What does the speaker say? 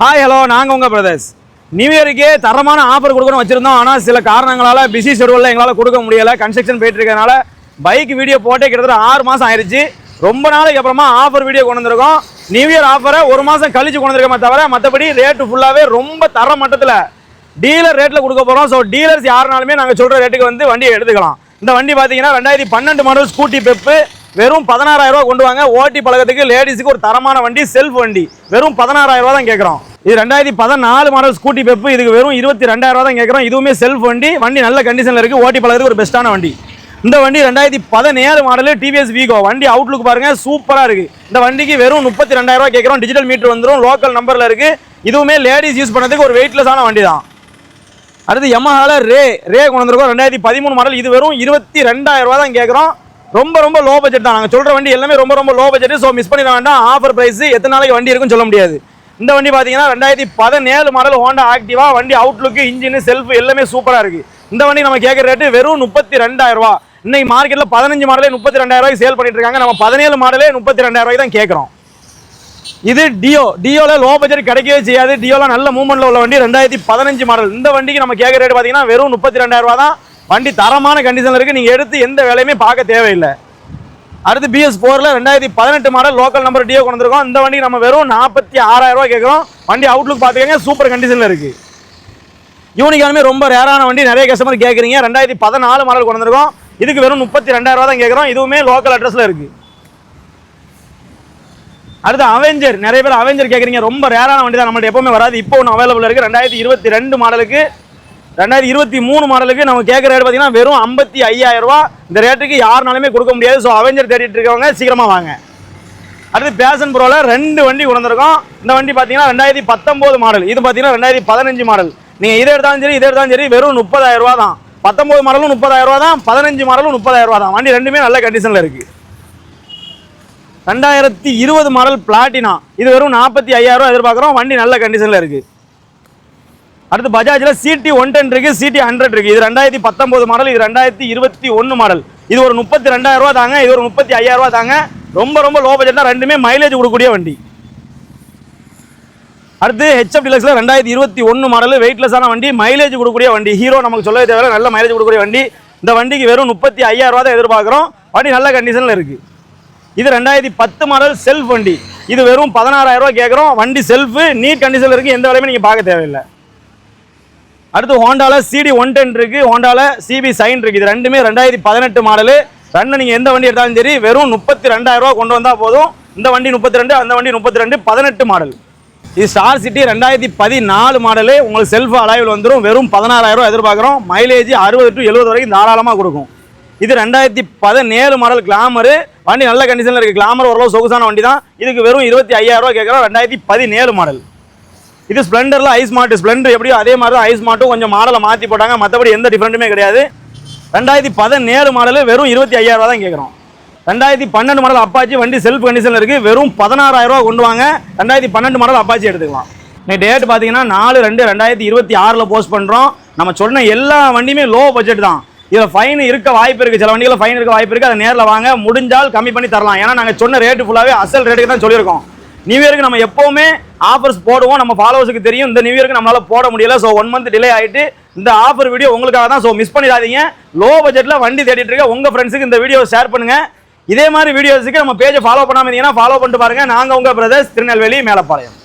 Hi hello, நாங்கள் உங்கள் brothers. New இயருக்கே தரமான ஆஃபர் கொடுக்கணும் வச்சுருந்தோம். ஆனால் சில காரணங்களால் பிஸி ஷெட்யூலில் எங்களால் கொடுக்க முடியலை. கன்ஸ்ட்ரக்ஷன் போயிட்டு இருக்கனால பைக் வீடியோ போட்டே கிட்டத்தட்ட 6 மாதம் ஆயிடுச்சு. ரொம்ப நாளைக்கு அப்புறமா ஆஃபர் வீடியோ கொண்டு வந்திருக்கோம். நியூ இயர் ஆஃபரை 1 மாதம் கழிச்சு கொண்டு வந்திருக்கோமே தவிர மற்றபடி ரேட்டு ஃபுல்லாகவே ரொம்ப தர மட்டத்தில் டீலர் ரேட்டில் கொடுக்க போகிறோம். ஸோ டீலர்ஸ் யாருனாலுமே நாங்கள் சொல்கிற ரேட்டுக்கு வந்து வண்டியை எடுத்துக்கலாம். இந்த வண்டி பார்த்தீங்கன்னா 2012 மாடல் ஸ்கூட்டி பெப்பு வெறும் 16,000 ரூபா கொண்டு வாங்க. ஓட்டி பழகத்துக்கு லேடிஸுக்கு ஒரு தரமான வண்டி, செல்ஃப் வண்டி வெறும் 16,000 ரூபா தான் கேட்குறோம். இது 2014 மாடல் ஸ்கூட்டி பெப்பு, இதுக்கு வெறும் 22,000 ரூபா தான் கேட்குறோம். இதுவுமே செல்ஃப் வண்டி, வண்டி நல்ல கண்டிஷனில் இருக்குது, ஓட்டி பழகத்துக்கு ஒரு பெஸ்ட்டான வண்டி. இந்த வண்டி 2017 மாடலு டிவிஎஸ் வீகோ வண்டி. அவுட்லுக் பாருங்க, சூப்பராக இருக்குது. இந்த வண்டிக்கு வெறும் 32,000 ரூபா கேட்குறோம். டிஜிட்டல் மீட்டர் வந்துடும், லோக்கல் நம்பரில் இருக்குது. இதுவுமே லேடிஸ் யூஸ் பண்ணதுக்கு ஒரு வெயிட்லெஸ்ஸான வண்டி தான். அடுத்து யமஹால ரே கொண்டு வந்திருக்கோம். 2013 மாடல், இது வெறும் 22,000 ரூபா தான் கேட்குறோம். ரொம்ப லோ பட்ஜெட் தான். நாங்கள் சொல்கிற வண்டி எல்லாமே ரொம்ப லோ பட்ஜெட். ஸோ மிஸ் பண்ணிட வேண்டாம். ஆஃபர் ப்ரைஸ் எத்தனை நாளைக்கு வண்டி இருக்குன்னு சொல்ல முடியாது. இந்த வண்டி பார்த்தீங்கன்னா 2017 மாடல் ஹோண்டா ஆக்டிவா வண்டி. அவுட்லுக்கு, இன்ஜின், செல்ஃப் எல்லாமே சூப்பராக இருக்குது. இந்த வண்டி நம்ம கேட்குற ரேட்டு வெறும் 32,000 ரூபா. இன்னைக்கு மார்க்கெட்டில் 15 மாடலே 32,000 ரூபாய்க்கு சேல் பண்ணிட்டு இருக்காங்க. நம்ம 17 மாடலே 32,000 ரூபாய்க்கு தான் கேட்குறோம். இது டியோவில் லோ பட்ஜெட் கிடைக்கவே செய்யாது. டியோவில் நல்ல மூவ்மெண்ட்டில் உள்ள வண்டி. 2015 மாடல். இந்த வண்டிக்கு நம்ம கேட்குற ரேட் பார்த்தீங்கன்னா வெறும் 32,000 ரூபா தான். வண்டி தரமான கண்டிஷனில் இருக்குது. நீங்கள் எடுத்து எந்த வேலையுமே பார்க்க தேவையில்லை. அடுத்து BS4ல 2018 மாடல் லோக்கல் நம்பர் டியோ கொண்டு வந்திருக்கோம். இந்த வண்டி நம்ம வெறும் 46,000 ரூபா கேட்குறோம். வண்டி அவுட்லுக் பார்த்துக்கங்க, சூப்பர் கண்டிஷனில் இருக்குது. யூனிகானுமே ரொம்ப ரேரான வண்டி, நிறைய கஸ்டமர் கேட்குறீங்க. 2014 மாடல் கொண்டு வந்திருக்கோம். இதுக்கு வெறும் 32,000 ரூபா தான் கேட்குறோம். இதுவுமே லோக்கல் அட்ரஸில் இருக்குது. அடுத்து அவெஞ்சர், நிறைய பேர் அவெஞ்சர் கேட்குறீங்க. ரொம்ப ரேரான வண்டி தான், நம்மள்ட்ட எப்பவுமே வராது. இப்போ ஒன்று அவைலபிள் இருக்குது. 2022 மாடலுக்கு 2023 மாடலுக்கு நம்ம கேட்குற ரேட் பார்த்தீங்கன்னா வெறும் 55,000 ரூபா. இந்த ரேட்டுக்கு யாருனாலுமே கொடுக்க முடியாது. ஸோ அவெஞ்சர் தேடிட்டு இருக்கவங்க சீக்கிரமாக வாங்க. அடுத்து பேஷன் ப்ரோவில் 2 வண்டி கொண்டு வந்திருக்கோம். இந்த வண்டி பார்த்தீங்கன்னா 2019 மாடல், இது பார்த்தீங்கன்னா 2015 மாடல். நீங்கள் இதை எடுத்தாலும் சரி வெறும் 30,000 ரூபா தான். 19 மாடலும் 30,000 ரூபா தான், 15 மாடலும் 30,000 ரூபா தான். வண்டி ரெண்டுமே நல்ல கண்டிஷனில் இருக்குது. 2020 மாடல் பிளாட்டினா, இது வெறும் 45,000 ரூபா எதிர்பார்க்குறோம். வண்டி நல்ல கண்டிஷனில் இருக்குது. அடுத்து பஜாஜில் CT 110 இருக்குது, CT 100 இருக்குது. இது 2019 மாடல், இது 2021 மாடல். இது ஒரு 32,000 ரூபா தாங்க, இது ஒரு 35,000 ரூபா தாங்க. ரொம்ப லோ பட்ஜெட் தான். ரெண்டுமே மைலேஜ் கொடுக்கக்கூடிய வண்டி. அடுத்து HF டிலக்ஸில் 2021 மாடல் வெயிட்லெஸ்ஸான வண்டி, மைலேஜ் கொடுக்கக்கூடிய வண்டி. ஹீரோ நமக்கு சொல்லவே தேவையில்லை, நல்ல மைலேஜ் கொடுக்கக்கூடிய வண்டி. இந்த வண்டிக்கு வெறும் 35,000 ரூபா தான் எதிர்பார்க்குறோம். வண்டி நல்ல கண்டிஷனில் இருக்குது. இது 2010 மாடல் செல்ஃப் வண்டி. இது வெறும் 16,000 ரூபா கேட்குறோம். வண்டி செல்ஃபு, நீட் கண்டிஷனில் இருக்குது, எந்த வேலையுமே நீங்கள் பார்க்க தேவையில்லை. அடுத்து ஹோண்டாவில் CD 110 இருக்குது, ஹோண்டாவில் CB சைன் இருக்குது. இது ரெண்டுமே 2018 மாடலு. ரெண்டு நீங்கள் எந்த வண்டி எடுத்தாலும் சரி வெறும் 32,000 ரூபா கொண்டு வந்தால் போதும். இந்த வண்டி 32, அந்த வண்டி 32, 18 மாடல். இது ஸ்டார் சிட்டி 2014 மாடலு. உங்களுக்கு செல்ஃப் அலைவில் வந்துடும். வெறும் 16,000 ரூபா எதிர்பார்க்குறோம். மைலேஜ் 60 to 70 வரைக்கும் தாராளமாக கொடுக்கும். இது 2017 மாடல் கிளாமரு. வண்டி நல்ல கண்டிஷனில் இருக்குது. கிளாமர் ஓரளவு சொகுசான வண்டி தான். இதுக்கு வெறும் 25,000 ரூபா கேட்குறோம். 2017 மாடல். இது ஸ்ப்ளெண்டரில் ஐஸ் மார்ட். ஸ்ப்ளெண்டர் எப்படியோ அதே மாதிரி தான் ஐஸ் மார்ட்டும் கொஞ்சம் மாடலை மாற்றி போட்டாங்க. மற்றபடி எந்த டிஃப்ரெண்ட்டுமே கிடையாது. 2017 மாடல் வெறும் 25,000 ரூபா தான் கேட்குறோம். 2012 மாடல் அப்பாச்சி வண்டி செல்ஃப் கண்டிஷனில் இருக்குது. வெறும் 16,000 ரூபா கொண்டு வாங்க. 2012 மாடல் அப்பாச்சி எடுத்துக்கலாம். இன்னைக்கு டேட் பார்த்தீங்கன்னா 4/2/2026 போஸ்ட் பண்ணுறோம். நம்ம சொன்ன எல்லா வண்டியுமே லோ பட்ஜெட் தான். இதில் ஃபைன் இருக்க வாய்ப்பு இருக்குது. சில வண்டிகளில் ஃபைன் இருக்க வாய்ப்பு இருக்குது. அதை நேரில் வாங்க, முடிஞ்சால் கம்மி பண்ணி தரலாம். ஏன்னா நாங்கள் சொன்ன ரேட்டு ஃபுல்லாகவே அசல் ரேட்டுக்கு தான் சொல்லியிருக்கோம். நியூ இயருக்கு நம்ம எப்போவுமே ஆஃபர்ஸ் போடுவோம். நம்ம ஃபாலோவர்ஸுக்கு தெரியும். இந்த நியூ இயருக்கு நம்மளால் போட முடியல. ஸோ 1 month டிலே ஆகிட்டு இந்த ஆஃபர் வீடியோ உங்களுக்காக தான். ஸோ மிஸ் பண்ணிடாதீங்க. லோ பட்ஜெட்டில் வண்டி தேடிட்டு இருக்க உங்கள் ஃப்ரெண்ட்ஸுக்கு இந்த வீடியோ ஷேர் பண்ணுங்கள். இதே மாதிரி வீடியோஸுக்கு நம்ம பேஜை ஃபாலோ பண்ணாமல் இருந்தீங்கன்னா ஃபாலோ பண்ணிட்டு பாருங்கள். நாங்கள் உங்கள் பிரதர்ஸ், திருநெல்வேலி மேலப்பாளையம்.